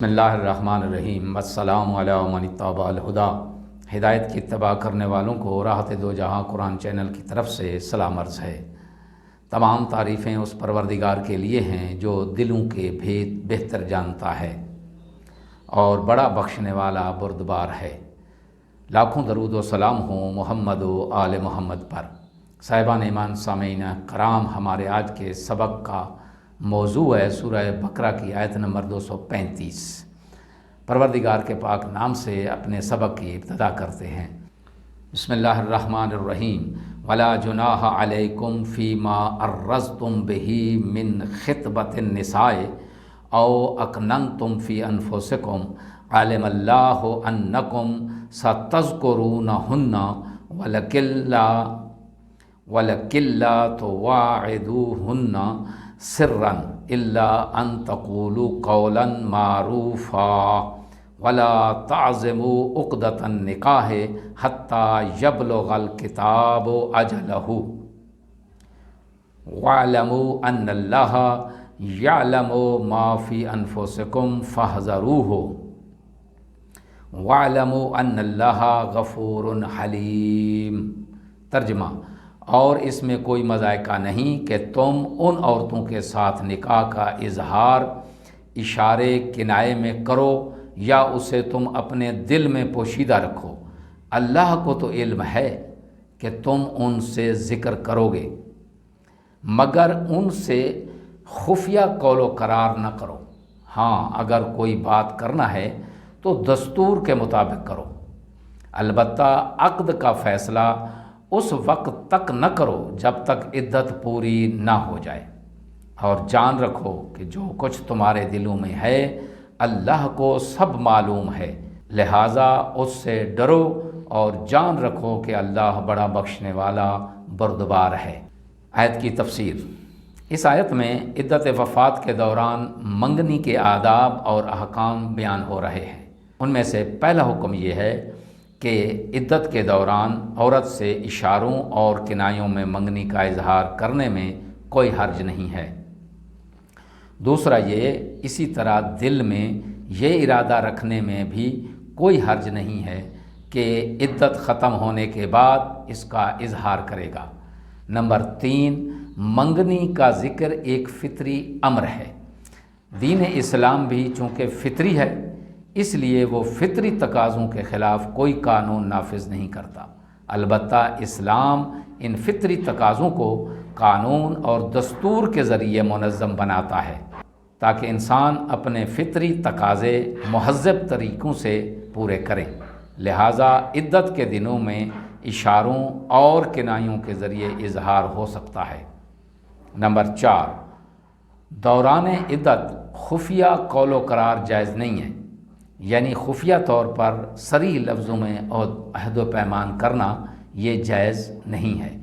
بسم اللہ الرحمن الرحیم۔ السلام علی من اتبع الہدی۔ ہدایت کی اتباع کرنے والوں کو راحت دو جہاں قرآن چینل کی طرف سے سلام عرض ہے۔ تمام تعریفیں اس پروردگار کے لیے ہیں جو دلوں کے بھید بہتر جانتا ہے اور بڑا بخشنے والا بردبار ہے۔ لاکھوں درود و سلام ہوں محمد و آل محمد پر۔ صاحبان ایمان سامعین کرام، ہمارے آج کے سبق کا موضوع ہے سورہ بقرہ کی آیت نمبر 235۔ پروردگار کے پاک نام سے اپنے سبق کی ابتدا کرتے ہیں۔ بسم اللہ الرحمن الرحیم۔ ولا جناح علیکم فیما عرضتم بہ من خطبۃ النساء او اکننتم فی انفسکم علم اللہ انکم ستذکرونہن ولکن لا تواعدوہن سرا الا ان تقولوا قولا معروفا ولا تعزموا عقدۃ النکاح حتی یبلغ الکتاب اجلہ واعلموا ان اللہ یعلم ما فی انفسکم فاحذروہ واعلموا ان اللہ غفور حلیم۔ ترجمہ: اور اس میں کوئی مذائقہ نہیں کہ تم ان عورتوں کے ساتھ نکاح کا اظہار اشارے کنائے میں کرو یا اسے تم اپنے دل میں پوشیدہ رکھو۔ اللہ کو تو علم ہے کہ تم ان سے ذکر کرو گے، مگر ان سے خفیہ قول و قرار نہ کرو۔ ہاں، اگر کوئی بات کرنا ہے تو دستور کے مطابق کرو، البتہ عقد کا فیصلہ اس وقت تک نہ کرو جب تک عدت پوری نہ ہو جائے، اور جان رکھو کہ جو کچھ تمہارے دلوں میں ہے اللہ کو سب معلوم ہے، لہٰذا اس سے ڈرو اور جان رکھو کہ اللہ بڑا بخشنے والا بردبار ہے۔ آیت کی تفسیر۔ اس آیت میں عدت وفات کے دوران منگنی کے آداب اور احکام بیان ہو رہے ہیں۔ ان میں سے پہلا حکم یہ ہے کہ عدت کے دوران عورت سے اشاروں اور کنایوں میں منگنی کا اظہار کرنے میں کوئی حرج نہیں ہے۔ دوسرا یہ، اسی طرح دل میں یہ ارادہ رکھنے میں بھی کوئی حرج نہیں ہے کہ عدت ختم ہونے کے بعد اس کا اظہار کرے گا۔ نمبر 3، منگنی کا ذکر ایک فطری امر ہے۔ دین اسلام بھی چونکہ فطری ہے، اس لیے وہ فطری تقاضوں کے خلاف کوئی قانون نافذ نہیں کرتا، البتہ اسلام ان فطری تقاضوں کو قانون اور دستور کے ذریعے منظم بناتا ہے تاکہ انسان اپنے فطری تقاضے مہذب طریقوں سے پورے کرے۔ لہٰذا عدت کے دنوں میں اشاروں اور کنایوں کے ذریعے اظہار ہو سکتا ہے۔ نمبر 4، دوران عدت خفیہ قول و قرار جائز نہیں ہے، یعنی خفیہ طور پر صریح لفظوں میں عہد و پیمان کرنا یہ جائز نہیں ہے۔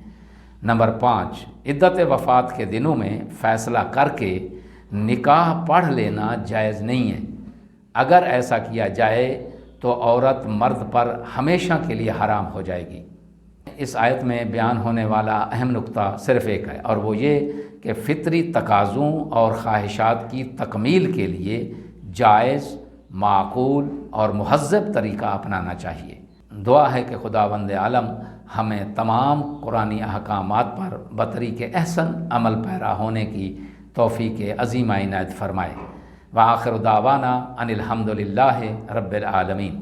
نمبر 5، عدت وفات کے دنوں میں فیصلہ کر کے نکاح پڑھ لینا جائز نہیں ہے۔ اگر ایسا کیا جائے تو عورت مرد پر ہمیشہ کے لیے حرام ہو جائے گی۔ اس آیت میں بیان ہونے والا اہم نقطہ صرف ایک ہے، اور وہ یہ کہ فطری تقاضوں اور خواہشات کی تکمیل کے لیے جائز، معقول اور مہذب طریقہ اپنانا چاہیے۔ دعا ہے کہ خداوند عالم ہمیں تمام قرآنی احکامات پر بطریق احسن عمل پیرا ہونے کی توفیق عظیمہ عنایت فرمائے۔ وآخر دعوانا ان الحمد للہ رب العالمین۔